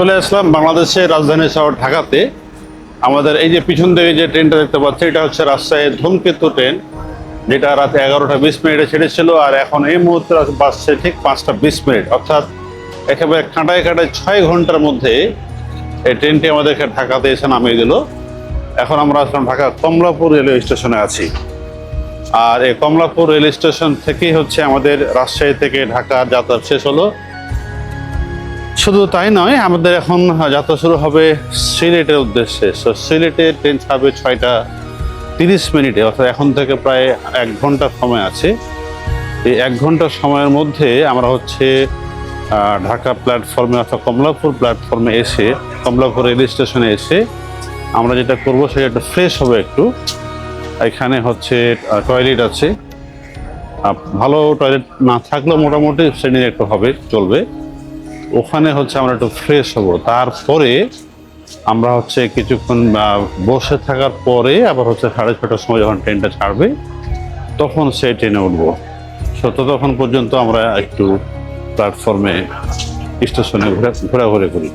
চলে আসলাম বাংলাদেশের রাজধানী শহর ঢাকাতে। আমাদের এই যে পিছন দিকে যে ট্রেনটা দেখতে পাচ্ছি, এটা হচ্ছে রাজশাহী ধূমকেতু ট্রেন, যেটা রাতে 11টা 20 মিনিটে ছেড়েছিল, আর এখন এই মুহূর্তে বাসছে ঠিক 5টা 20 মিনিট, অর্থাৎ একেবারে কাঁটায় কাঁটায় 6 ঘন্টার মধ্যে এই ট্রেনটি আমাদেরকে ঢাকাতে এসে নামিয়ে দিল। এখন আমরা আসলাম ঢাকা কমলাপুর রেলওয়ে স্টেশনে আছি। আর এই কমলাপুর রেল স্টেশন থেকেই হচ্ছে আমাদের রাজশাহী থেকে ঢাকার যাত্রা শেষ হলো। শুধু তাই নয়, আমাদের এখন যাত্রা শুরু হবে সিলেটের উদ্দেশ্যে। সিলেটে ট্রেন ছাড়বে 6টা 30 মিনিটে, অর্থাৎ এখন থেকে প্রায় 1 ঘন্টা সময় আছে। এই 1 ঘন্টার সময়ের মধ্যে আমরা হচ্ছে ঢাকা প্ল্যাটফর্মে অর্থাৎ কমলাপুর প্ল্যাটফর্মে এসে, কমলাপুর রেল স্টেশনে এসে আমরা যেটা করবো সেটা একটু ফ্রেশ হবে। একটু এখানে হচ্ছে টয়লেট আছে, ভালো টয়লেট না থাকলেও মোটামুটি শ্রেণীর একটু হবে, চলবে। ওখানে হচ্ছে আমরা একটু ফ্রেশ হব, তারপরে আমরা হচ্ছে কিছুক্ষণ বসে থাকার পরে আবার হচ্ছে 6:30টার সময় যখন ট্রেনটা ছাড়বে তখন সেই ট্রেনে উঠবো। ততক্ষণ পর্যন্ত আমরা একটু প্ল্যাটফর্মে স্টেশনে ঘোরাঘুরি করি।